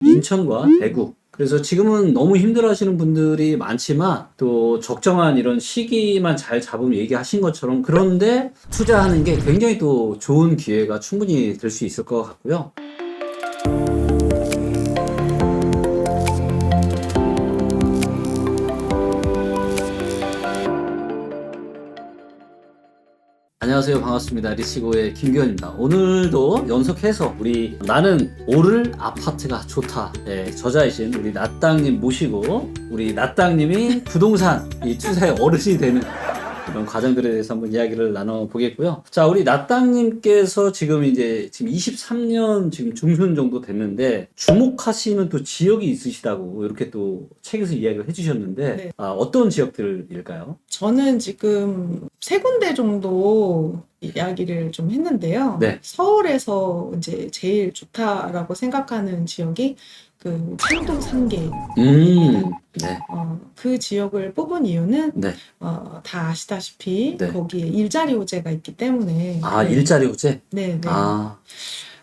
인천과 대구. 그래서 지금은 너무 힘들어하시는 분들이 많지만 또 적정한 이런 시기만 잘 잡으면 얘기하신 것처럼 그런데 투자하는 게 굉장히 또 좋은 기회가 충분히 될 수 있을 것 같고요. 안녕하세요. 반갑습니다. 리치고의 김규현입니다. 오늘도 연속해서 우리 나는 오를 아파트가 좋다. 네, 저자이신 우리 나땅님 모시고 우리 나땅님이 부동산 이 투자의 어른이 되는 이런 과정들에 대해서 한번 이야기를 나눠보겠고요. 자, 우리 나땅님께서 지금 23년 지금 중순 정도 됐는데 주목하시는 또 지역이 있으시다고 이렇게 또 책에서 이야기를 해주셨는데 네. 어떤 지역들일까요? 저는 지금 세 군데 정도 이야기를 좀 했는데요. 네. 서울에서 이제 제일 좋다라고 생각하는 지역이 그 창동 상계. 네. 그 지역을 뽑은 이유는 네. 다 아시다시피 네. 거기에 일자리 호재가 있기 때문에. 아, 일자리 호재? 네, 네. 아,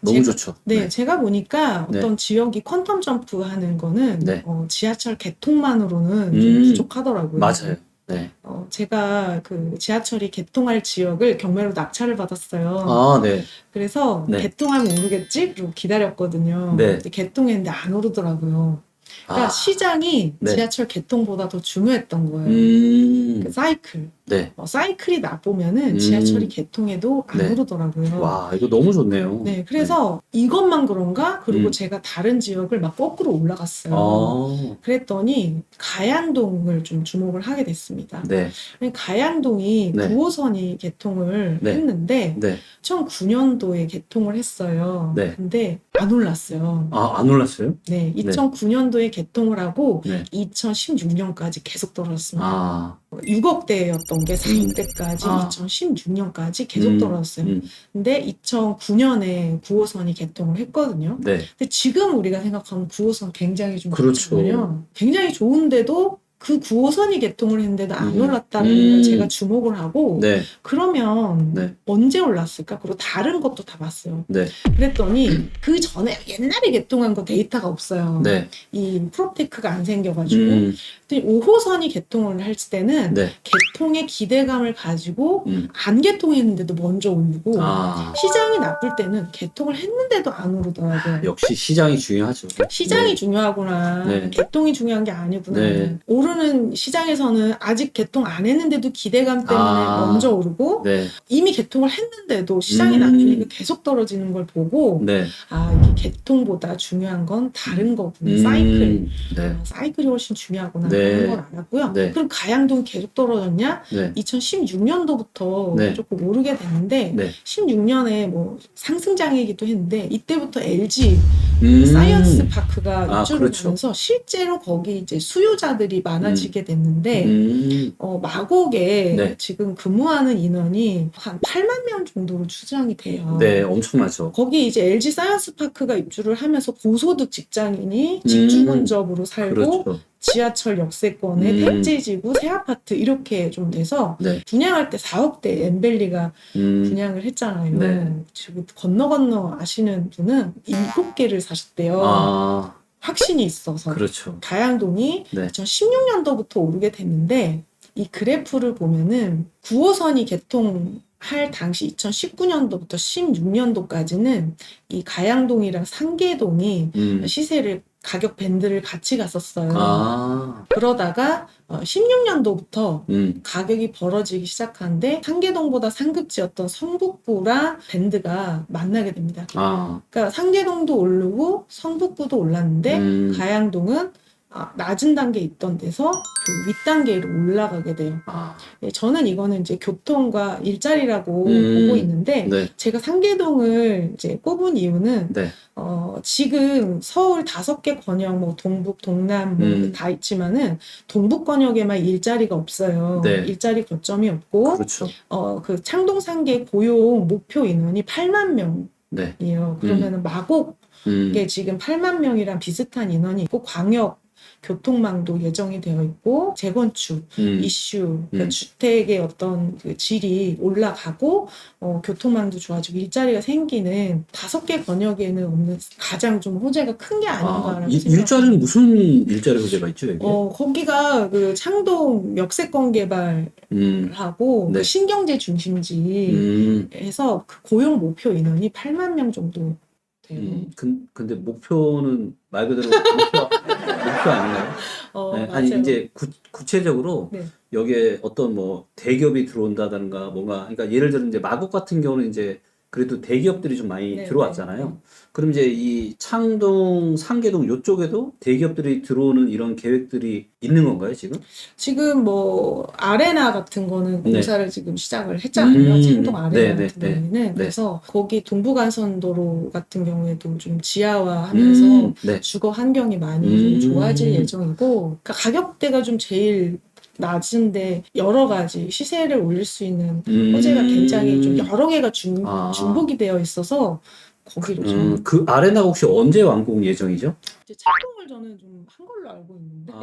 너무 좋죠. 네, 제가 보니까 네. 어떤 지역이 퀀텀 점프 하는 거는 네. 지하철 개통만으로는 좀 부족하더라고요. 맞아요. 네. 제가 그 지하철이 개통할 지역을 경매로 낙찰을 받았어요. 아, 네. 그래서 네. 개통하면 오르겠지? 그리고 기다렸거든요. 네. 근데 개통했는데 안 오르더라고요. 그러니까 아, 시장이 네. 지하철 개통보다 더 중요했던 거예요. 그 사이클. 네. 사이클이 나보면은 지하철이 개통해도 안 네. 오르더라고요. 와, 이거 너무 좋네요. 네, 그래서 이것만 그런가? 그리고 음. 제가 다른 지역을 막 거꾸로 올라갔어요. 아, 그랬더니 가양동을 좀 주목을 하게 됐습니다. 네. 가양동이 네. 9호선이 개통을 네. 했는데 네. 2009년도에 개통을 했어요. 네. 근데 안 올랐어요. 아, 안 올랐어요? 네, 2009년도에 개통을 하고 네. 2016년까지 계속 떨어졌습니다. 아, 6억대였던 게 4억대까지 아. 2016년까지 계속 떨어졌어요. 음. 근데 2009년에 9호선이 개통을 했거든요. 네. 근데 지금 우리가 생각하면 9호선 굉장히 좀 그렇죠. 좋잖아요. 굉장히 좋은데도 그 9호선이 개통을 했는데도 안 올랐다는 걸 제가 주목을 하고 네. 그러면 네. 언제 올랐을까? 그리고 다른 것도 다 봤어요. 네. 그랬더니 그 전에 옛날에 개통한 거 데이터가 없어요. 네. 이 프롭테크가 안 생겨가지고 음. 5호선이 개통을 할 때는 네. 개통의 기대감을 가지고 음. 안 개통했는데도 먼저 오르고 아, 시장이 나쁠 때는 개통을 했는데도 안 오르더라고요. 역시 시장이 중요하죠. 시장이 네. 중요하구나. 네. 개통이 중요한 게 아니구나. 네. 오르는 시장에서는 아직 개통 안 했는데도 기대감 때문에 아. 먼저 오르고 네. 이미 개통을 했는데도 시장이 나쁘니까 계속 떨어지는 걸 보고 네. 이게 개통보다 중요한 건 다른 거구나. 사이클. 네. 사이클이 훨씬 중요하구나 네. 하는 걸 알았고요. 네. 그럼 가양동 계속 떨어졌냐? 네. 2016년도부터 네. 조금 오르게 됐는데 네. 16년에 뭐 상승장이기도 했는데 이때부터 LG 음. 사이언스 파크가 입주를 그렇죠. 하면서 실제로 거기 이제 수요자들이 많아지게 됐는데 마곡에 네. 지금 근무하는 인원이 한 8만 명 정도로 추정이 돼요. 네, 엄청나죠. 거기 이제 LG 사이언스 파크가 입주를 하면서 고소득 직장인이 직주 근접으로 살고 그렇죠. 지하철 역세권에 택지지구, 새 아파트 이렇게 좀 돼서 네. 분양할 때 4억대 엠벨리가 분양을 했잖아요. 네. 지금 건너 아시는 분은 7개를 사셨대요. 아, 확신이 있어서. 그렇죠. 가양동이 네. 2016년도부터 오르게 됐는데 이 그래프를 보면은 9호선이 개통할 당시 2019년도부터 16년도까지는 이 가양동이랑 상계동이 시세를 가격 밴드를 같이 갔었어요. 아, 그러다가 16년도부터 가격이 벌어지기 시작하는데 상계동보다 상급지였던 성북구랑 밴드가 만나게 됩니다. 아, 그러니까 상계동도 오르고 성북구도 올랐는데 가양동은 낮은 단계에 있던 데서 그 윗단계로 올라가게 돼요. 아, 네, 저는 이거는 이제 교통과 일자리라고 보고 있는데 네. 제가 상계동을 이제 꼽은 이유는 네. 지금 서울 5개 권역 뭐 동북, 동남 뭐 다 있지만은 동북 권역에만 일자리가 없어요. 네. 일자리 거점이 없고 그렇죠. 그 창동 상계 고용 목표 인원이 8만 명이에요. 네. 그러면은 마곡에 지금 8만 명이랑 비슷한 인원이 있고 광역 교통망도 예정이 되어 있고 재건축 이슈, 그러니까 주택의 어떤 그 질이 올라가고 교통망도 좋아지고 일자리가 생기는 5개 권역에는 없는 가장 좀 호재가 큰 게 아닌가라는 생각이 일자리는 무슨 일자리 호재가 있죠, 여기? 거기가 그 창동 역세권 개발하고 네. 그 신경제 중심지에서 그 고용 목표 인원이 8만 명 정도 돼요. 근데 목표는 말 그대로 목표 아닌가요? 네, 아니 맞아요. 이제 구체적으로 네. 여기에 어떤 뭐 대기업이 들어온다든가 뭔가 그러니까 예를 들어 이제 마곡 같은 경우는 이제 그래도 대기업들이 좀 많이 네, 들어왔잖아요. 네. 그럼 이제 이 창동, 상계동 요쪽에도 대기업들이 들어오는 이런 계획들이 있는 건가요, 지금? 지금 뭐 아레나 같은 거는 네. 공사를 지금 시작을 했잖아요. 창동 아레나 네, 같은 네, 경우에는 네. 그래서 거기 동부간선도로 같은 경우에도 좀 지하화하면서 네. 주거 환경이 많이 좀 좋아질 예정이고 그러니까 가격대가 좀 제일 낮은데 여러 가지 시세를 올릴 수 있는 호재가 굉장히 좀 여러 개가 중복이 되어 있어서 거기로 좀 그 아레나 혹시 언제 완공 예정이죠? 이제 착공을 저는 좀 한 걸로 알고 있는데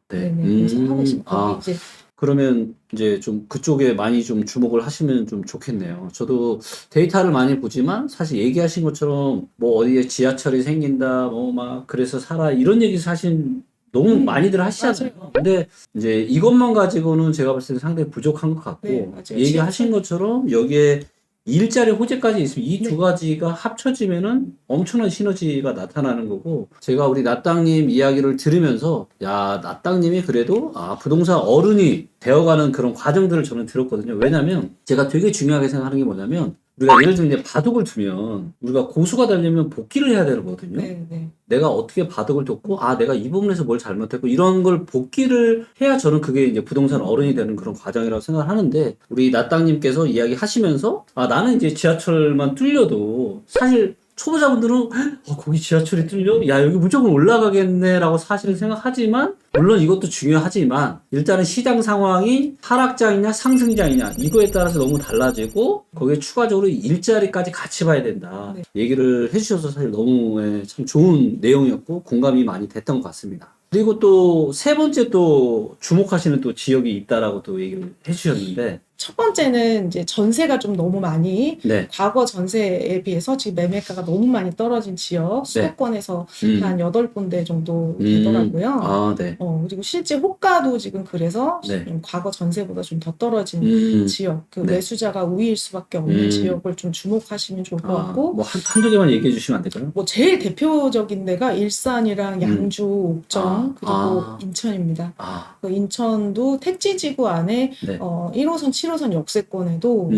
네. 네네 그래서 하고 있습니다. 거기 이제 그러면 이제 좀 그쪽에 많이 좀 주목을 하시면 좀 좋겠네요. 저도 데이터를 많이 보지만 사실 얘기하신 것처럼 뭐 어디에 지하철이 생긴다, 뭐 막 그래서 살아 이런 얘기 사실 너무 많이들 하시잖아요. 맞아요. 근데 이제 이것만 가지고는 제가 봤을 때 상당히 부족한 것 같고 네, 맞아요. 얘기하신 것처럼 여기에 일자리 호재까지 있으면 이 두 네. 가지가 합쳐지면은 엄청난 시너지가 나타나는 거고 제가 우리 나땅님 이야기를 들으면서 야 나땅님이 그래도 부동산 어른이 되어가는 그런 과정들을 저는 들었거든요. 왜냐면 제가 되게 중요하게 생각하는 게 뭐냐면 우리가 예를 들면 이제 바둑을 두면 우리가 고수가 되려면 복기를 해야 되거든요. 네. 내가 어떻게 바둑을 뒀고 내가 이 부분에서 뭘 잘못했고 이런 걸 복기를 해야 저는 그게 이제 부동산 어른이 되는 그런 과정이라고 생각을 하는데 우리 나땅님께서 이야기하시면서 나는 이제 지하철만 뚫려도 사실 초보자분들은 거기 지하철이 뚫려? 야 여기 무조건 올라가겠네라고 사실은 생각하지만 물론 이것도 중요하지만 일단은 시장 상황이 하락장이냐 상승장이냐 이거에 따라서 너무 달라지고 거기에 추가적으로 일자리까지 같이 봐야 된다. 네. 얘기를 해주셔서 사실 너무 참 좋은 내용이었고 공감이 많이 됐던 것 같습니다. 그리고 또 세 번째 또 주목하시는 또 지역이 있다라고 또 얘기를 해주셨는데 첫 번째는 이제 전세가 좀 너무 많이 네. 과거 전세에 비해서 지금 매매가가 너무 많이 떨어진 지역 수도권에서 한 8군데 정도 되더라고요. 네. 그리고 실제 호가도 지금 그래서 네. 과거 전세보다 좀 더 떨어진 지역, 그 매수자가 우위일 수밖에 없는 지역을 좀 주목하시면 좋을 것 같고 뭐 한두 개만 얘기해 주시면 안 될까요? 뭐 제일 대표적인 데가 일산이랑 양주, 옥정 그리고 인천입니다. 그 인천도 택지지구 안에 네. 1호선, 7호선 역세권에도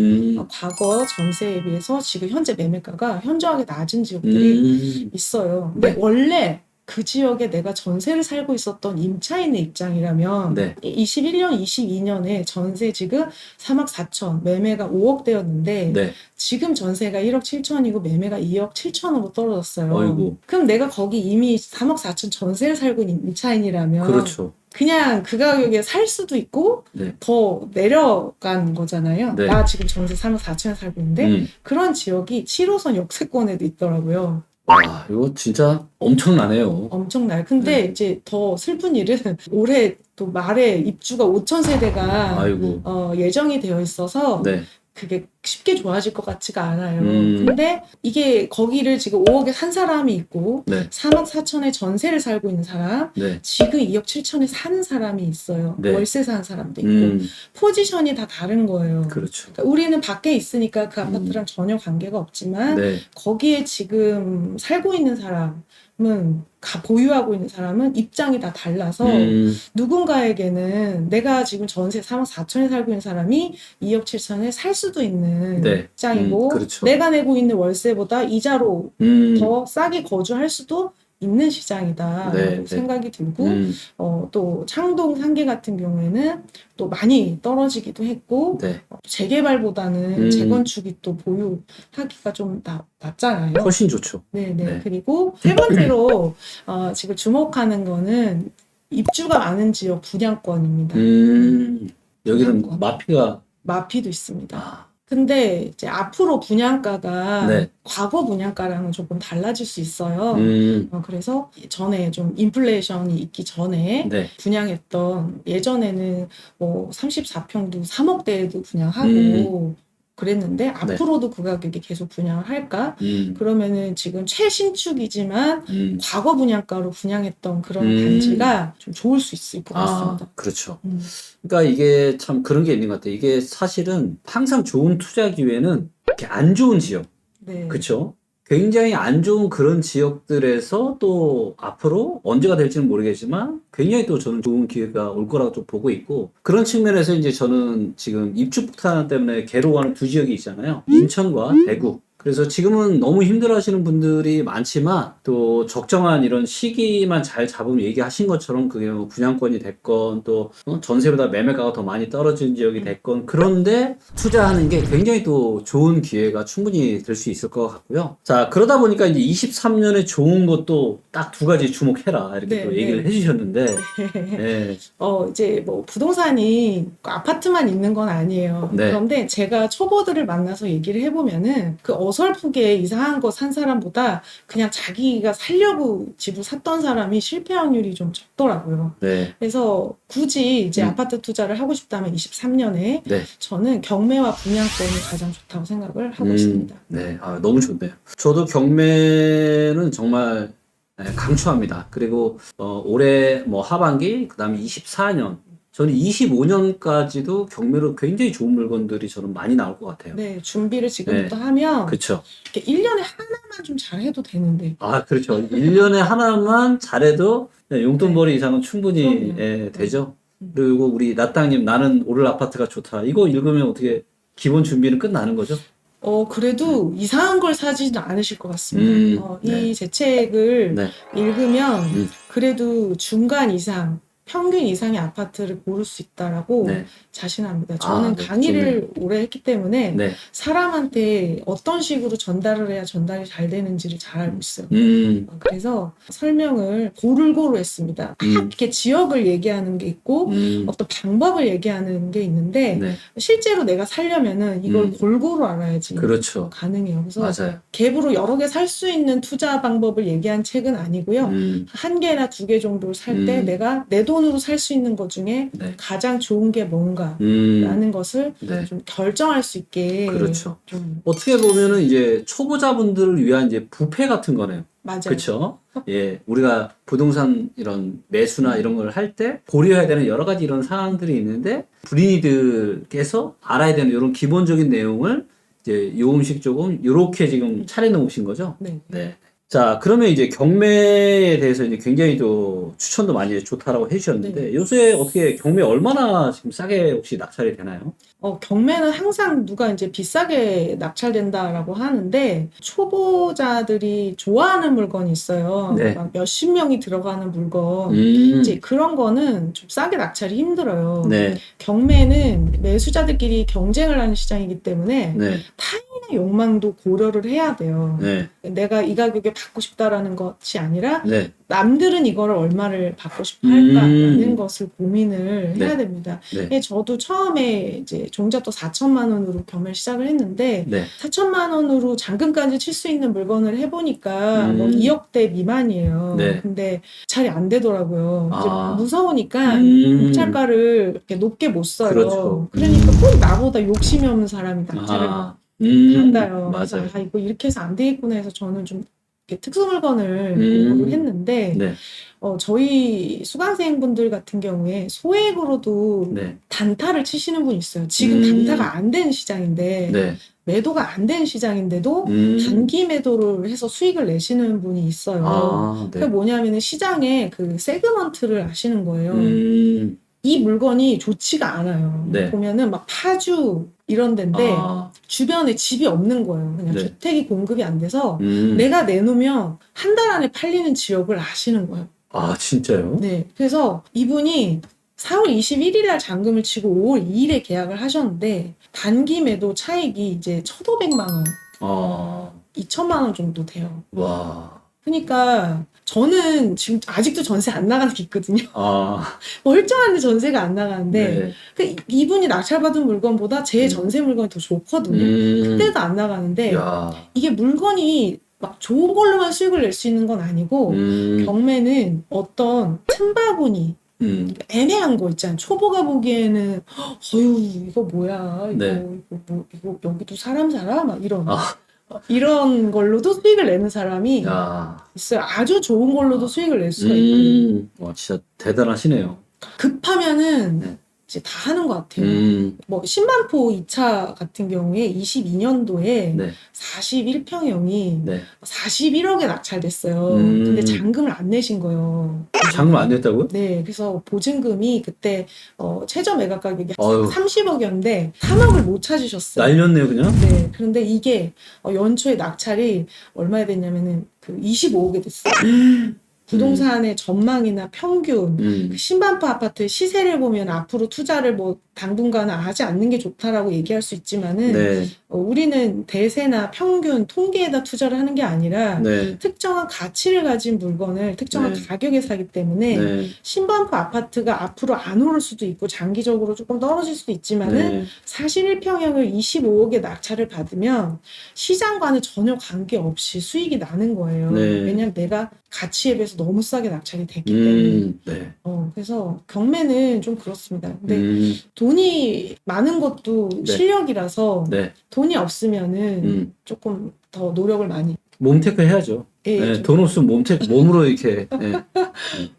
과거 전세에 비해서 지금 현재 매매가가 현저하게 낮은 지역들이 있어요. 근데 원래 그 지역에 내가 전세를 살고 있었던 임차인의 입장이라면 21년, 22년에 전세 지금 3억 4천, 매매가 5억 대였는데 지금 전세가 1억 7천이고 매매가 2억 7천으로 떨어졌어요. 어이구. 그럼 내가 거기 이미 3억 4천 전세를 살고 있는 임차인이라면 그렇죠. 그냥 그 가격에 살 수도 있고 더 내려간 거잖아요. 나 지금 전세 3억 4천에 살고 있는데 그런 지역이 7호선 역세권에도 있더라고요. 와, 이거 진짜 엄청나네요. 엄청나요. 근데 이제 더 슬픈 일은 올해 또 말에 입주가 5천 세대가 예정이 되어 있어서 그게 쉽게 좋아질 것 같지가 않아요. 근데 이게 거기를 지금 5억에 산 사람이 있고 3억 4천에 전세를 살고 있는 사람, 지금 2억 7천에 사는 사람이 있어요. 월세 사는 사람도 있고 포지션이 다 다른 거예요. 그렇죠. 그러니까 우리는 밖에 있으니까 그 아파트랑 전혀 관계가 없지만 거기에 지금 살고 있는 사람은 보유하고 있는 사람은 입장이 다 달라서 누군가에게는 내가 지금 전세 3억 4천에 살고 있는 사람이 2억 7천에 살 수도 있는 입장이고 그렇죠. 내가 내고 있는 월세보다 이자로 더 싸게 거주할 수도 있는 시장이다라고 생각이 들고 또 창동 상계 같은 경우에는 또 많이 떨어지기도 했고 재개발보다는 재건축이 또 보유하기가 좀 낫잖아요. 훨씬 좋죠. 그리고 세 번째로 지금 주목하는 거는 입주가 많은 지역 분양권입니다. 여기는 분양권. 마피가 마피도 있습니다. 근데 이제 앞으로 분양가가 네. 과거 분양가랑은 조금 달라질 수 있어요. 그래서 전에 좀 인플레이션이 있기 전에 네. 분양했던 예전에는 뭐 34평도 3억대에도 분양하고 그랬는데 앞으로도 그 가격에 계속 분양을 할까? 그러면은 지금 최신축이지만 과거 분양가로 분양했던 그런 단지가 좀 좋을 수 있을 것 같습니다. 그렇죠. 그러니까 이게 참 그런 게 있는 것 같아요. 이게 사실은 항상 좋은 투자 기회는 이렇게 안 좋은 지역, 네. 그렇죠? 굉장히 안 좋은 그런 지역들에서 또 앞으로 언제가 될지는 모르겠지만 굉장히 또 저는 좋은 기회가 올 거라고 좀 보고 있고, 그런 측면에서 이제 저는 지금 입주 폭탄 때문에 괴로워하는 두 지역이 있잖아요. 인천과 대구. 그래서 지금은 너무 힘들어하시는 분들이 많지만 또 적정한 이런 시기만 잘 잡으면 얘기하신 것처럼 그게 뭐 분양권이 됐건 또 전세보다 매매가가 더 많이 떨어진 지역이 됐건, 그런데 투자하는 게 굉장히 또 좋은 기회가 충분히 될 수 있을 것 같고요. 자, 그러다 보니까 이제 23년에 좋은 것도 딱 두 가지 주목해라 이렇게 또 얘기를 해주셨는데 네. 이제 뭐 부동산이 아파트만 있는 건 아니에요. 네. 그런데 제가 초보들을 만나서 얘기를 해보면은 그 어설프게 이상한 거 산 사람보다 그냥 자기가 살려고 집을 샀던 사람이 실패 확률이 좀 적더라고요. 네. 그래서 굳이 이제 아파트 투자를 하고 싶다면 23년에 네. 저는 경매와 분양권이 가장 좋다고 생각을 하고 있습니다. 네, 너무 좋네요. 저도 경매는 정말 강추합니다. 그리고 올해 뭐 하반기, 그다음에 24년, 저는 25년까지도 경매로 굉장히 좋은 물건들이 저는 많이 나올 것 같아요. 네, 준비를 지금부터 하면 그렇죠. 이렇게 1년에 하나만 좀 잘해도 되는데. 그렇죠. 1년에 하나만 잘해도 용돈벌이 이상은 충분히 되죠. 그리고 우리 나땅님, 나는 오를 아파트가 좋다. 이거 읽으면 어떻게 기본 준비는 끝나는 거죠? 그래도 이상한 걸 사지는 않으실 것 같습니다. 이 제 책을 읽으면 그래도 중간 이상, 평균 이상의 아파트를 고를 수 있다라고 자신합니다. 저는 강의를 오래 했기 때문에 사람한테 어떤 식으로 전달을 해야 전달이 잘 되는지를 잘 알고 있어요. 그래서 설명을 고루고루 했습니다. 이렇게 지역을 얘기하는 게 있고 어떤 방법을 얘기하는 게 있는데 실제로 내가 살려면은 이걸 골고루 알아야지 그렇죠. 가능해요. 그래서 맞아요. 갭으로 여러 개 살 수 있는 투자 방법을 얘기한 책은 아니고요. 한 개나 두 개 정도를 살 때 내가 내 돈으로 살 수 있는 것 중에 가장 좋은 게 뭔가라는 것을 좀 결정할 수 있게. 그렇죠. 좀 어떻게 보면은 이제 초보자분들을 위한 이제 뷔페 같은 거네요. 맞아요. 그렇죠. 예, 우리가 부동산 이런 매수나 이런 걸 할 때 고려해야 되는 여러 가지 이런 사항들이 있는데, 불인이들께서 알아야 되는 이런 기본적인 내용을 이제 요음식 조금 이렇게 지금 차려놓으신 거죠. 네. 자, 그러면 이제 경매에 대해서 이제 굉장히 또 추천도 많이 좋다라고 해주셨는데, 요새 어떻게 경매 얼마나 지금 싸게 혹시 낙찰이 되나요? 경매는 항상 누가 이제 비싸게 낙찰된다라고 하는데, 초보자들이 좋아하는 물건이 있어요. 막 몇십 명이 들어가는 물건. 이제 그런 거는 좀 싸게 낙찰이 힘들어요. 경매는 매수자들끼리 경쟁을 하는 시장이기 때문에 타인의 욕망도 고려를 해야 돼요. 내가 이 가격에 받고 싶다라는 것이 아니라 남들은 이거를 얼마를 받고 싶어 할까라는 것을 고민을 해야 됩니다. 저도 처음에 이제 종잣돈 4천만 원으로 경매를 시작을 했는데 4천만 원으로 잔금까지 칠 수 있는 물건을 해보니까 뭐 2억대 미만이에요. 근데 잘이 안 되더라고요. 이제 무서우니까 입찰가를 이렇게 높게 못 써요. 그렇죠. 그러니까 꼭 나보다 욕심이 없는 사람이 낙찰을 한다요. 그래서 맞아요. 이거 이렇게 해서 안 되겠구나 해서 저는 좀 이렇게 특수 물건을 공부를 했는데 저희 수강생분들 같은 경우에 소액으로도 단타를 치시는 분이 있어요. 지금 단타가 안 되는 시장인데 매도가 안 되는 시장인데도 단기 매도를 해서 수익을 내시는 분이 있어요. 그게 뭐냐면은 시장에 그 세그먼트를 아시는 거예요. 이 물건이 좋지가 않아요. 보면은 막 파주 이런 데인데 주변에 집이 없는 거예요. 그냥 주택이 공급이 안 돼서 내가 내놓으면 한 달 안에 팔리는 지역을 아시는 거예요. 진짜요? 그래서 이분이 4월 21일 날 잔금을 치고 5월 2일에 계약을 하셨는데 단기 매도 차익이 이제 1,500만 원, 2천만 원 정도 돼요. 와. 그러니까 저는 지금 아직도 전세 안 나가는 게 있거든요. 아, 멀쩡한데 전세가 안 나가는데 네. 이분이 낙찰받은 물건보다 제 전세 물건이 더 좋거든요. 그때도 안 나가는데 야, 이게 물건이 막 좋은 걸로만 수익을 낼 수 있는 건 아니고 경매는 어떤 틈바구니 애매한 거 있잖아요. 초보가 보기에는 어휴 이거 뭐야 이거 네. 이거 여기도 사람 살아 막 이런 아, 이런 걸로도 수익을 내는 사람이 야, 있어요. 아주 좋은 걸로도 수익을 낼 수가 있고 와, 진짜 대단하시네요. 급하면은 네. 이제 다 하는 것 같아요. 뭐 10만포 2차 같은 경우에 22년도에 네, 41평형이 네. 41억에 낙찰됐어요. 근데 잔금을 안 내신 거예요. 잔금 안 냈다고요? 네, 그래서 보증금이 그때 최저 매각 가격이 어휴. 30억이었는데 3억을 못 찾으셨어요. 날렸네요, 그냥? 네, 그런데 이게 연초에 낙찰이 얼마에 됐냐면은 그 25억에 됐어요. 부동산의 전망이나 평균, 그 신반포 아파트 시세를 보면 앞으로 투자를 뭐 당분간은 하지 않는 게 좋다라고 얘기할 수 있지만은 네, 우리는 대세나 평균, 통계에다 투자를 하는 게 아니라 네, 특정한 가치를 가진 물건을 특정한 네. 가격에 사기 때문에 네, 신반포 아파트가 앞으로 안 오를 수도 있고 장기적으로 조금 떨어질 수도 있지만은 네. 41평형을 25억에 낙찰을 받으면 시장과는 전혀 관계없이 수익이 나는 거예요. 네. 왜냐면 내가 가치에 비해서 너무 싸게 낙찰이 됐기 때문에. 네. 그래서 경매는 좀 그렇습니다. 근데 돈이 많은 것도 네. 실력이라서 네. 돈이 없으면은 조금 더 노력을 많이. 몸테크 해야죠. 예, 네, 좀- 돈 없으면 몸테크, 몸으로 이렇게. 네.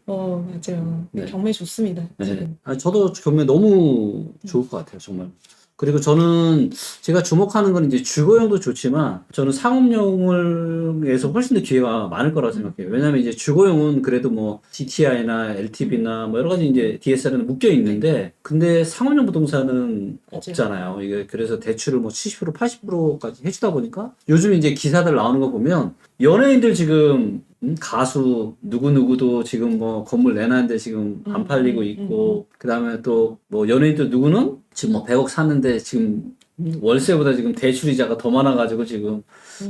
맞아요. 네. 경매 좋습니다. 네. 지금. 저도 경매 너무 좋을 것 같아요, 정말. 그리고 저는 제가 주목하는 건 이제 주거용도 좋지만 저는 상업용을에서 훨씬 더 기회가 많을 거라고 생각해요. 왜냐면 이제 주거용은 그래도 뭐 DTI나 LTV나 뭐 여러 가지 이제 DSR은 묶여 있는데 근데 상업용 부동산은 없잖아요. 이게 그래서 대출을 뭐 70% 80%까지 해주다 보니까 요즘 이제 기사들 나오는 거 보면 연예인들 지금 가수 누구누구도 지금 뭐 건물 내놨는데 지금 안 팔리고 있고 그다음에 또 뭐 연예인들 누구는 지금 뭐 100억 샀는데 지금 월세보다 지금 대출이자가 더 많아가지고 지금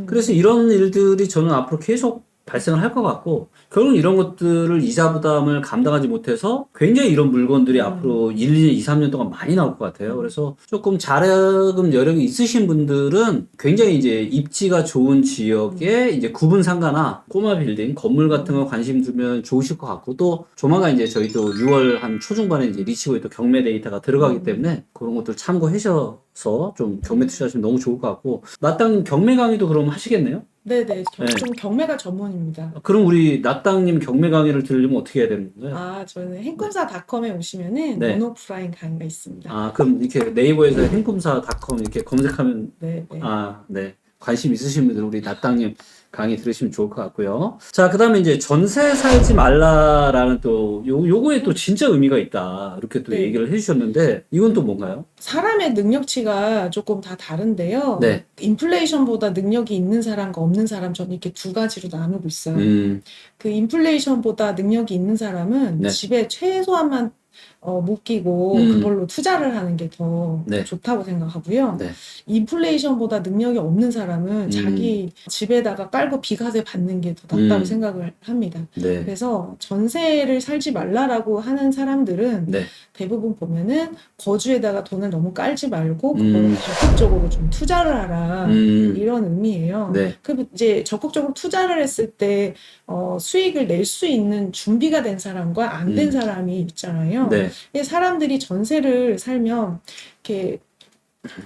그래서 이런 일들이 저는 앞으로 계속 발생을 할 것 같고 결국 이런 것들을 이자 부담을 감당하지 못해서 굉장히 이런 물건들이 앞으로 1, 2년, 2, 3년 동안 많이 나올 것 같아요. 그래서 조금 자금 여력이 있으신 분들은 굉장히 이제 입지가 좋은 지역에 이제 구분 상가나 꼬마 빌딩, 건물 같은 거 관심 두면 좋으실 것 같고 또 조만간 이제 저희 또 6월 한 초중반에 이제 리치고에 또 경매 데이터가 들어가기 때문에 그런 것들 참고하셔서 좀 경매 투자하시면 너무 좋을 것 같고 나땅 경매 강의도 그럼 하시겠네요? 네네. 좀 경매가 전문입니다. 그럼 우리 나땅님 경매 강의를 들으려면 어떻게 해야 되는 거예요? 저는 행꿈사닷컴에 오시면은 네. 모노프라인 강의가 있습니다. 그럼 이렇게 네이버에서 행꿈사닷컴 이렇게 검색하면 네. 네. 관심 있으신 분들 우리 나땅님 강의 들으시면 좋을 것 같고요. 자, 그 다음에 이제 전세 살지 말라라는 또, 요거에 또 진짜 의미가 있다. 이렇게 또 네. 얘기를 해주셨는데, 이건 또 뭔가요? 사람의 능력치가 조금 다 다른데요. 네. 인플레이션보다 능력이 있는 사람과 없는 사람 저는 이렇게 두 가지로 나누고 있어요. 그 인플레이션보다 능력이 있는 사람은 네. 집에 최소한만 묶이고 그걸로 투자를 하는 게 더 네. 좋다고 생각하고요. 네. 인플레이션보다 능력이 없는 사람은 자기 집에다가 깔고 비과세 받는 게 더 낫다고 생각을 합니다. 네. 그래서 전세를 살지 말라라고 하는 사람들은 네. 대부분 보면은 거주에다가 돈을 너무 깔지 말고 그걸 적극적으로 좀 투자를 하라 이런 의미예요. 네. 그 이제 적극적으로 투자를 했을 때 수익을 낼 수 있는 준비가 된 사람과 안 된 사람이 있잖아요. 네. 근데 사람들이 전세를 살면 이렇게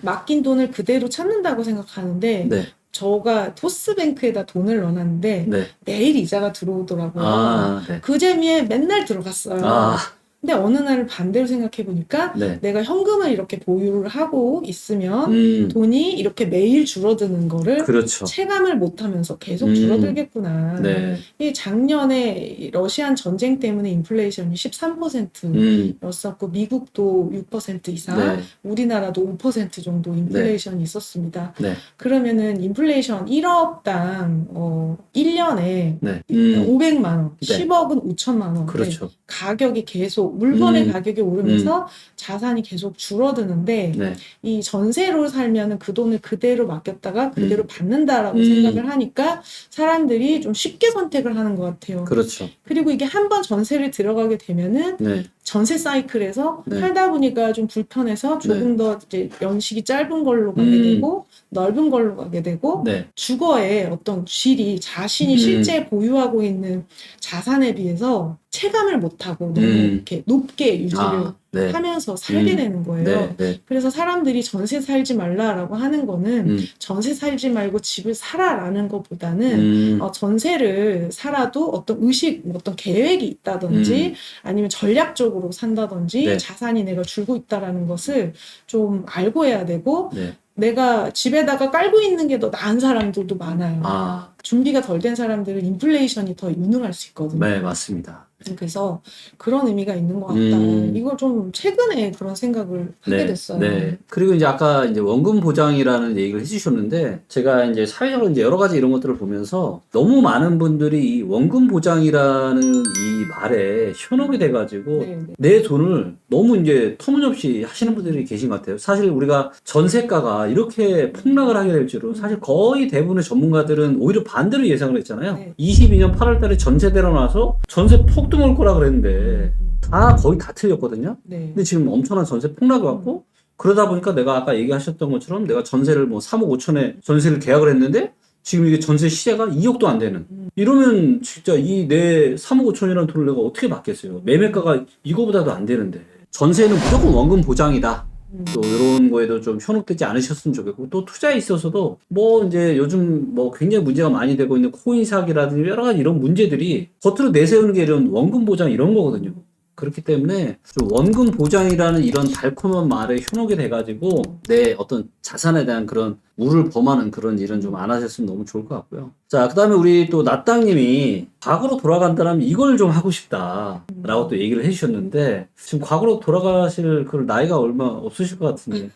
맡긴 돈을 그대로 찾는다고 생각하는데 네. 저가 토스뱅크에다 돈을 넣어놨는데 네. 매일 이자가 들어오더라고요. 네. 그 재미에 맨날 들어갔어요. 근데 어느 날 반대로 생각해 보니까 네. 내가 현금을 이렇게 보유를 하고 있으면 돈이 이렇게 매일 줄어드는 거를 그렇죠. 체감을 못하면서 계속 줄어들겠구나. 네. 이 작년에 러시안 전쟁 때문에 인플레이션이 13%였었고 미국도 6% 이상, 네. 우리나라도 5% 정도 인플레이션이 있었습니다. 네. 그러면은 인플레이션 1억당 1년에 네. 500만 원, 네. 10억은 5천만 원. 그렇죠. 가격이 계속 계속 물건의 가격이 오르면서 자산이 계속 줄어드는데 네. 이 전세로 살면은 그 돈을 그대로 맡겼다가 그대로 받는다라고 생각을 하니까 사람들이 좀 쉽게 선택을 하는 것 같아요. 그렇죠. 그리고 이게 한번 전세를 들어가게 되면은 네. 전세 사이클에서 네. 살다 보니까 좀 불편해서 조금 더 이제 연식이 짧은 걸로 가게 되고 넓은 걸로 가게 되고 네. 주거의 어떤 질이 자신이 실제 보유하고 있는 자산에 비해서 체감을 못하고 너무 이렇게 높게 유지를 네. 하면서 살게 되는 거예요. 네. 네. 그래서 사람들이 전세 살지 말라라고 하는 거는 전세 살지 말고 집을 사라라는 것보다는 전세를 살아도 어떤 의식, 어떤 계획이 있다든지 아니면 전략적으로 산다든지 네. 자산이 내가 줄고 있다라는 것을 좀 알고 해야 되고 네. 내가 집에다가 깔고 있는 게 더 나은 사람들도 많아요. 아, 준비가 덜 된 사람들은 인플레이션이 더 유능할 수 있거든요. 네, 맞습니다. 그래서 그런 의미가 있는 것 같다. 이걸 좀 최근에 그런 생각을 하게 됐어요. 네. 그리고 이제 아까 이제 원금 보장이라는 얘기를 해주셨는데, 제가 이제 사회적으로 이제 여러 가지 이런 것들을 보면서 너무 많은 분들이 이 원금 보장이라는 이 말에 현혹이 돼가지고 네, 네. 내 돈을 너무 이제 터무니없이 하시는 분들이 계신 것 같아요. 사실 우리가 전세가가 이렇게 폭락을 하게 될 줄은 사실 거의 대부분의 전문가들은 오히려 반대로 예상을 했잖아요. 네. 22년 8월 달에 전세 내려놔서 전세 폭등할 거라 그랬는데 다 거의 다 틀렸거든요. 네. 근데 지금 엄청난 전세 폭락이 왔고 그러다 보니까 내가 아까 얘기하셨던 것처럼 내가 전세를 뭐 3억 5천에 전세를 계약을 했는데 지금 이게 전세 시세가 2억도 안 되는 이러면 진짜 이 내 3억 5천이라는 돈을 내가 어떻게 받겠어요. 매매가가 이거보다도 안 되는데 전세는 무조건 원금 보장이다. 또 이런 거에도 좀 현혹되지 않으셨으면 좋겠고 또 투자에 있어서도 뭐 이제 요즘 뭐 굉장히 문제가 많이 되고 있는 코인 사기라든지 여러 가지 이런 문제들이 겉으로 내세우는 게 이런 원금 보장 이런 거거든요. 그렇기 때문에 좀 원금 보장이라는 이런 달콤한 말에 현혹이 돼가지고 내 어떤 자산에 대한 그런 우를 범하는 그런 일은 좀 안 하셨으면 너무 좋을 것 같고요. 자, 그 다음에 우리 또 나땅님이 과거로 돌아간다면 이걸 좀 하고 싶다라고 또 얘기를 해주셨는데 지금 과거로 돌아가실 그 나이가 얼마 없으실 것 같은데.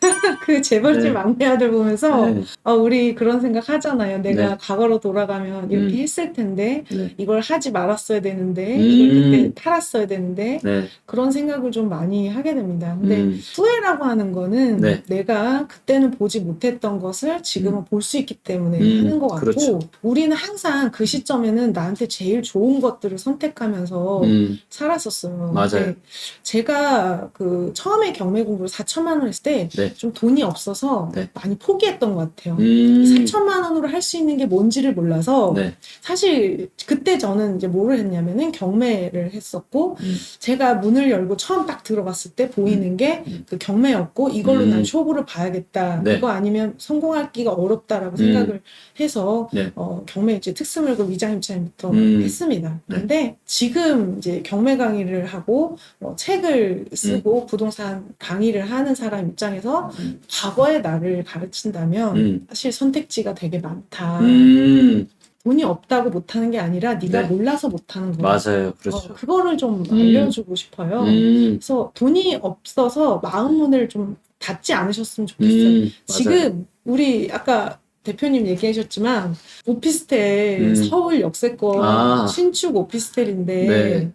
그 재벌집 네. 막내 아들 보면서 네. 우리 그런 생각 하잖아요. 내가 네. 과거로 돌아가면 이렇게 했을 텐데 네. 이걸 하지 말았어야 되는데 이걸 그때 팔았어야 되는데 네. 그런 생각을 좀 많이 하게 됩니다. 근데 후회라고 하는 거는 네. 내가 그때는 보지 못했던 것을 지금은 볼 수 있기 때문에 하는 것 같고 그렇죠. 우리는 항상 그 시점에는 나한테 제일 좋은 것들을 선택하면서 살았었어요. 맞아요. 근데 제가 그 처음에 경매 공부를 4천만 원 했을 때 좀 네. 돈이 없어서 네. 많이 포기했던 것 같아요. 음. 4천만 원으로 할 수 있는 게 뭔지를 몰라서 네. 사실 그때 저는 이제 뭐를 했냐면은 경매를 했었고 제가 문을 열고 처음 딱 들어갔을 때 보이는 게 그 경매였고 이걸로 난 쇼부를 봐야겠다. 네. 이거 아니면 성공하기가 어렵다라고 생각을 해서 네. 경매 이제 특수물건 위장 입찰부터 했습니다. 네. 근데 지금 이제 경매 강의를 하고 책을 쓰고 부동산 강의를 하는 사람 입장에서 과거의 나를 가르친다면 사실 선택지가 되게 많다. 돈이 없다고 못하는 게 아니라 네가 네. 몰라서 못하는 거야. 맞아요. 그렇죠. 그거를 좀 알려주고 싶어요. 그래서 돈이 없어서 마음 문을 좀 닫지 않으셨으면 좋겠어요. 맞아요. 지금 우리 아까 대표님 얘기하셨지만 오피스텔 서울 역세권 신축 오피스텔인데 네.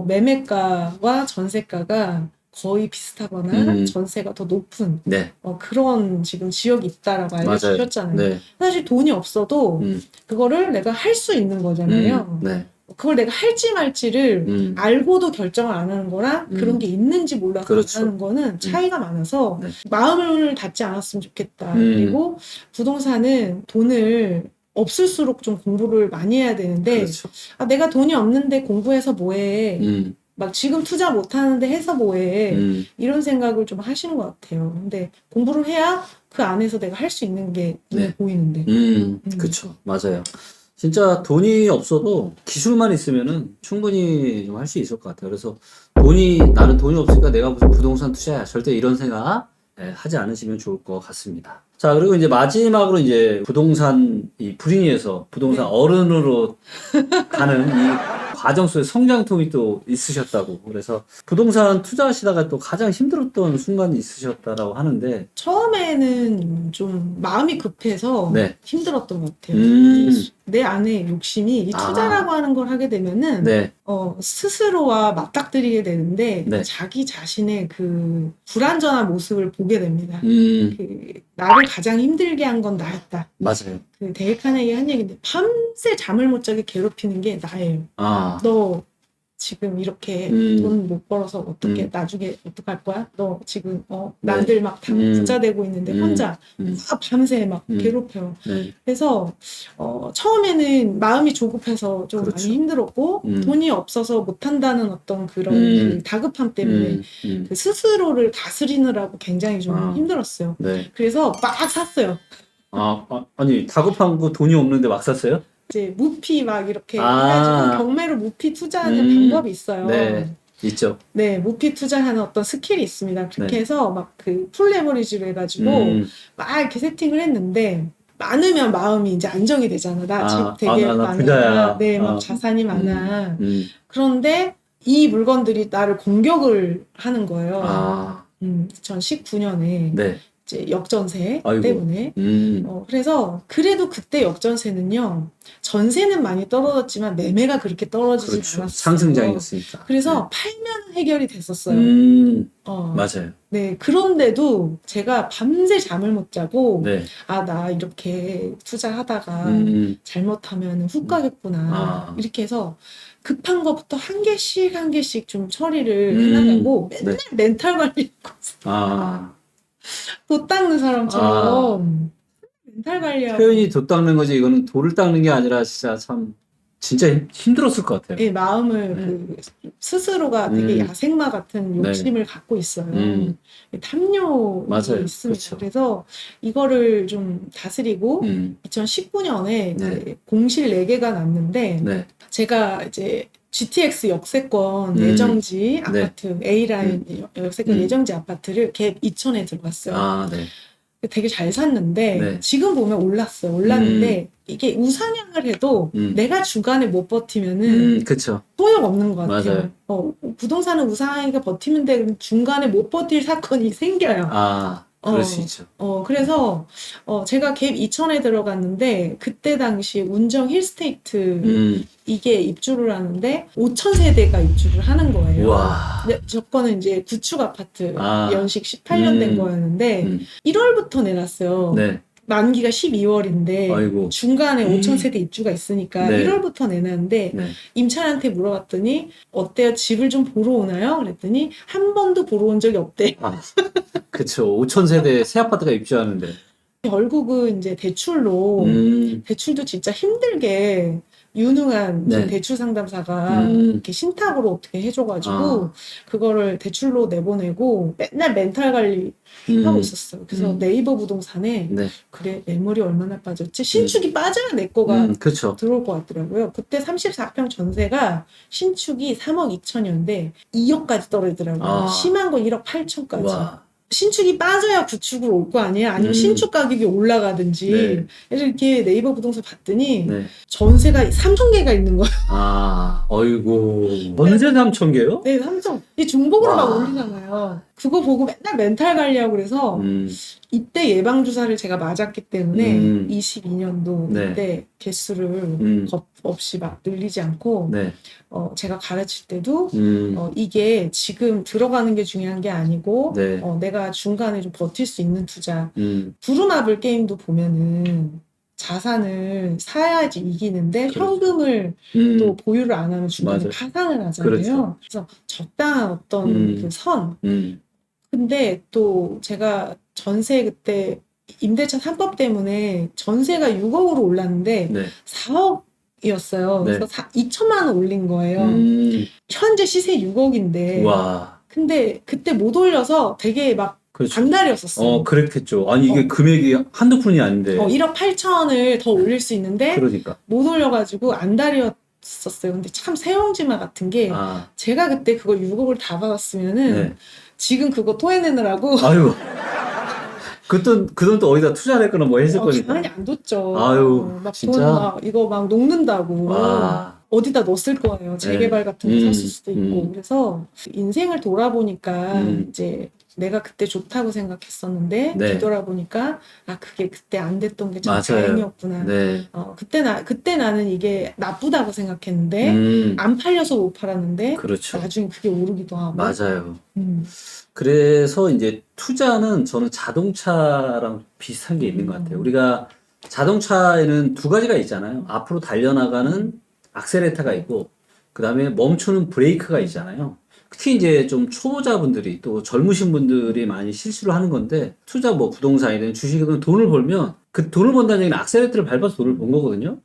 매매가와 전세가가 거의 비슷하거나 전세가 더 높은 네. 그런 지금 지역이 있다라고 알려주셨잖아요. 네. 사실 돈이 없어도 그거를 내가 할 수 있는 거잖아요. 네. 그걸 내가 할지 말지를 알고도 결정을 안 하는 거랑 그런 게 있는지 몰라서 그렇죠. 안 하는 거는 차이가 많아서 네. 마음을 닫지 않았으면 좋겠다. 그리고 부동산은 돈을 없을수록 좀 공부를 많이 해야 되는데 그렇죠. 내가 돈이 없는데 공부해서 뭐해. 막 지금 투자 못하는데 해서 뭐해. 이런 생각을 좀 하시는 것 같아요. 근데 공부를 해야 그 안에서 내가 할 수 있는 게 눈에 보이는데. 그렇죠. 맞아요. 진짜 돈이 없어도 기술만 있으면은 충분히 좀 할 수 있을 것 같아요. 그래서 나는 돈이 없으니까 내가 무슨 부동산 투자야. 절대 이런 생각 하지 않으시면 좋을 것 같습니다. 자, 그리고 이제 마지막으로 이제 부동산 이 불인이에서 부동산 어른으로 가는 이 과정 속에 성장통이 또 있으셨다고. 그래서 부동산 투자하시다가 또 가장 힘들었던 순간이 있으셨다라고 하는데 처음에는 좀 마음이 급해서 네. 힘들었던 것 같아요. 내 안에 욕심이 이 투자라고 하는 걸 하게 되면은 네. 스스로와 맞닥뜨리게 되는데 네. 자기 자신의 그 불완전한 모습을 보게 됩니다. 음, 그 나를 가장 힘들게 한 건 나였다. 맞아요. 그 데일 카네기 한 얘기인데 밤새 잠을 못 자게 괴롭히는 게 나예요. 아, 너 지금 이렇게 돈 못 벌어서 어떻게 나중에 어떡할 거야? 너 지금 남들 막 다 부자 되고 있는데 혼자 막 밤새 막 괴롭혀요. 네. 그래서 처음에는 마음이 조급해서 좀 그렇죠. 많이 힘들었고 돈이 없어서 못한다는 어떤 그런 그 다급함 때문에 그 스스로를 다스리느라고 굉장히 좀 힘들었어요. 네. 그래서 막 샀어요. 아니, 다급한 거 돈이 없는데 막 샀어요? 이제 무피 막 이렇게 해가지고 경매로 무피 투자하는 방법이 있어요. 네, 있죠. 네, 무피 투자하는 어떤 스킬이 있습니다. 그렇게 네. 해서 막 그 풀레버리지로 해가지고 막 이렇게 세팅을 했는데 많으면 마음이 이제 안정이 되잖아. 나 집 되게 나 많아. 부자야. 네, 막 자산이 많아. 그런데 이 물건들이 나를 공격을 하는 거예요. 2019년에 네. 이제 역전세 아이고. 때문에. 그래서 그래도 그때 역전세는요. 전세는 많이 떨어졌지만 매매가 그렇게 떨어지지 그렇죠. 않았어요. 상승장이었으니까. 그래서 팔면 해결이 됐었어요. 맞아요. 네, 그런데도 제가 밤새 잠을 못 자고 네. 나 이렇게 투자하다가 잘못하면 훅 가겠구나. 이렇게 해서 급한 것부터 한 개씩 한 개씩 좀 처리를 해나가고 맨날 멘탈 관리하고 있어요. 도 닦는 사람처럼 멘탈 관리하고. 표현이 도 닦는 거지, 이거는 돌을 닦는 게 아니라 진짜 힘들었을 것 같아요. 네, 마음을 그 스스로가 되게 야생마 같은 욕심을 갖고 있어요. 탐욕이 맞아요. 있습니다. 그렇죠. 그래서 이거를 좀 다스리고 2019년에 이제 공실 4개가 났는데 네. 제가 이제 GTX 역세권 예정지 아파트 A라인 역세권 예정지 아파트를 갭 2천에 들어갔어요. 네. 되게 잘 샀는데 네. 지금 보면 올랐어요. 올랐는데 이게 우상향을 해도 내가 주간에 못 버티면은 그쵸. 소용없는 것 같아요. 맞아요. 부동산은 우상향이가 버티면 돼. 그럼 중간에 못 버틸 사건이 생겨요. 그럴 수 있죠. 그래서 제가 갭 2천에 들어갔는데 그때 당시 운정 힐스테이트 이게 입주를 하는데 5천 세대가 입주를 하는 거예요. 우와. 근데 저거는 이제 구축 아파트 연식 18년 된 거였는데 1월부터 내놨어요. 네. 만기가 12월인데 아이고. 중간에 5천 세대 입주가 있으니까 네. 1월부터 내놨는데 네. 임차인한테 물어봤더니 어때요? 집을 좀 보러 오나요? 그랬더니 한 번도 보러 온 적이 없대. 그쵸. 5천 세대 새 아파트가 입주하는데. 결국은 이제 대출로 대출도 진짜 힘들게 유능한 네. 대출 상담사가 이렇게 신탁으로 어떻게 해줘가지고 그거를 대출로 내보내고 맨날 멘탈 관리 하고 있었어요. 그래서 네이버 부동산에 네. 그래 매물이 얼마나 빠졌지? 신축이 빠져야 내 거가 그쵸. 들어올 것 같더라고요. 그때 34평 전세가 신축이 3억 2천이었는데 2억까지 떨어지더라고요. 심한 건 1억 8천까지. 와. 신축이 빠져야 구축으로 올 거 아니에요? 아니면 신축 가격이 올라가든지. 네. 그래서 이렇게 네이버 부동산 봤더니 네. 전세가 3,000개가 있는 거예요. 어이구. 전세 3,000개요? 네, 3,000. 이 중복으로 막 와. 올리잖아요. 그거 보고 맨날 멘탈 관리하고 그래서 이때 예방주사를 제가 맞았기 때문에 22년도 네. 이때 개수를 겁 없이 막 늘리지 않고 네. 제가 가르칠 때도 이게 지금 들어가는 게 중요한 게 아니고 네. 내가 중간에 좀 버틸 수 있는 투자. 부루마블 게임도 보면은 자산을 사야지 이기는데 그렇죠. 현금을 또 보유를 안 하면 중간에 맞아요. 파산을 하잖아요. 그렇죠. 그래서 적당한 어떤 그 선. 근데 또 제가 전세 그때 임대차 3법 때문에 전세가 6억으로 올랐는데 네. 4억이었어요. 네. 그래서 2천만 원 올린 거예요. 현재 시세 6억인데. 와. 근데 그때 못 올려서 되게 막 그렇죠. 안달이었었어요. 그랬겠죠. 아니, 이게 금액이 한두 푼이 아닌데. 1억 8천을 더 올릴 수 있는데 그러니까. 못 올려가지고 안달이었었어요. 근데 참 새옹지마 같은 게 제가 그때 그걸 6억을 다 받았으면은 네. 지금 그거 토해내느라고 아유. 그 돈 또 어디다 투자를 했거나 뭐 했을 거니까. 가만히 안 뒀죠. 아유, 막 진짜? 돈 막 이거 막 녹는다고 와. 어디다 넣었을 거예요. 재개발 같은 거 샀을 수도 있고. 그래서 인생을 돌아보니까 이제 내가 그때 좋다고 생각했었는데 네. 뒤돌아보니까 아 그게 그때 안 됐던 게 참 맞아요. 다행이었구나. 네. 그때 나는 이게 나쁘다고 생각했는데 안 팔려서 못 팔았는데 그렇죠. 나중에 그게 오르기도 하고. 맞아요. 음. 그래서 이제 투자는 저는 자동차랑 비슷한 게 있는 것 같아요. 우리가 자동차에는 두 가지가 있잖아요. 앞으로 달려나가는 악셀레터가 있고, 그 다음에 멈추는 브레이크가 있잖아요. 특히 이제 좀 초보자분들이 또 젊으신 분들이 많이 실수를 하는 건데, 투자 뭐 부동산이든 주식이든 돈을 벌면 그 돈을 번다는 얘기는 악셀레터를 밟아서 돈을 번 거거든요.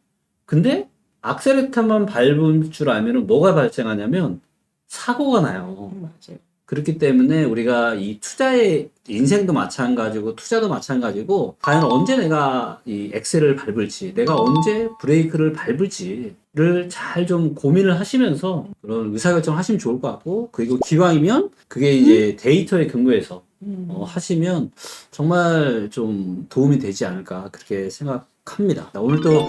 근데 악셀레터만 밟을 줄 알면 뭐가 발생하냐면 사고가 나요. 맞아요. 그렇기 때문에 우리가 이 투자의 인생도 마찬가지고 투자도 마찬가지고 과연 언제 내가 이 엑셀을 밟을지 내가 언제 브레이크를 밟을지를 잘 좀 고민을 하시면서 그런 의사결정을 하시면 좋을 것 같고 그리고 기왕이면 그게 이제 데이터에 근거해서 하시면 정말 좀 도움이 되지 않을까 그렇게 생각합니다. 오늘 또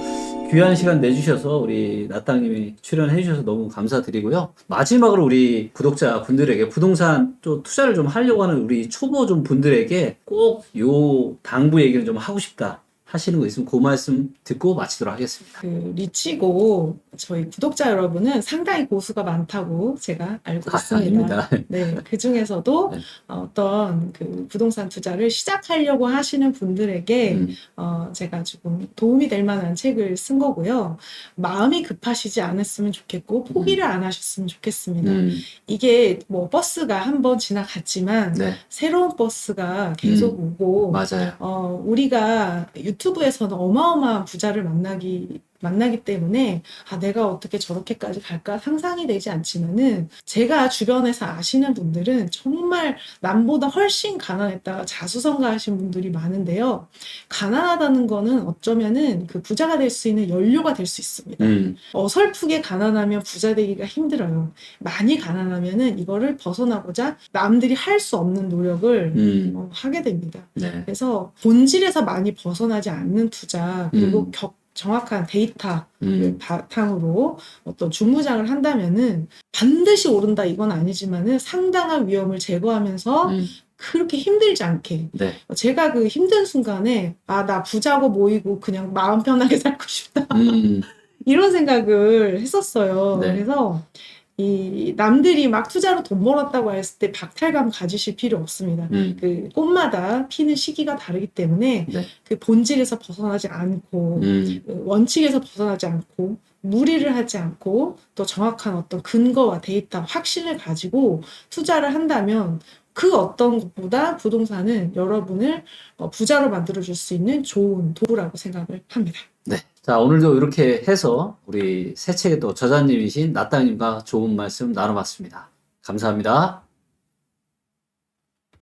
귀한 시간 내주셔서 우리 나땅님이 출연해 주셔서 너무 감사드리고요. 마지막으로 우리 구독자 분들에게 부동산 또 투자를 좀 하려고 하는 우리 초보 좀 분들에게 꼭 요 당부 얘기를 좀 하고 싶다 하시는 거 있으면 그 말씀 듣고 마치도록 하겠습니다. 그 리치고 저희 구독자 여러분은 상당히 고수가 많다고 제가 알고 있습니다. 아닙니다. 네, 그 중에서도 네. 어떤 그 부동산 투자를 시작하려고 하시는 분들에게 제가 조금 도움이 될 만한 책을 쓴 거고요. 마음이 급하시지 않았으면 좋겠고 포기를 안 하셨으면 좋겠습니다. 이게 뭐 버스가 한번 지나갔지만 네. 새로운 버스가 계속 오고 맞아요. 우리가 유튜브에서는 어마어마한 부자를 만나기 때문에 아 내가 어떻게 저렇게까지 갈까 상상이 되지 않지만은 제가 주변에서 아시는 분들은 정말 남보다 훨씬 가난했다가 자수성가하신 분들이 많은데요. 가난하다는 거는 어쩌면은 그 부자가 될 수 있는 연료가 될 수 있습니다. 어설프게 가난하면 부자 되기가 힘들어요. 많이 가난하면은 이거를 벗어나고자 남들이 할 수 없는 노력을 하게 됩니다. 네. 그래서 본질에서 많이 벗어나지 않는 투자 그리고 정확한 데이터를 바탕으로 어떤 중무장을 한다면은 반드시 오른다 이건 아니지만은 상당한 위험을 제거하면서 그렇게 힘들지 않게. 네. 제가 그 힘든 순간에 아, 나 부자고 모이고 그냥 마음 편하게 살고 싶다. 이런 생각을 했었어요. 네. 그래서 이 남들이 막 투자로 돈 벌었다고 했을 때 박탈감 가지실 필요 없습니다. 그 꽃마다 피는 시기가 다르기 때문에 네. 그 본질에서 벗어나지 않고 그 원칙에서 벗어나지 않고 무리를 하지 않고 또 정확한 어떤 근거와 데이터, 확신을 가지고 투자를 한다면 그 어떤 것보다 부동산은 여러분을 부자로 만들어줄 수 있는 좋은 도구라고 생각을 합니다. 네. 자, 오늘도 이렇게 해서 우리 새 책의 또 저자님이신 나땅님과 좋은 말씀 나눠봤습니다. 감사합니다.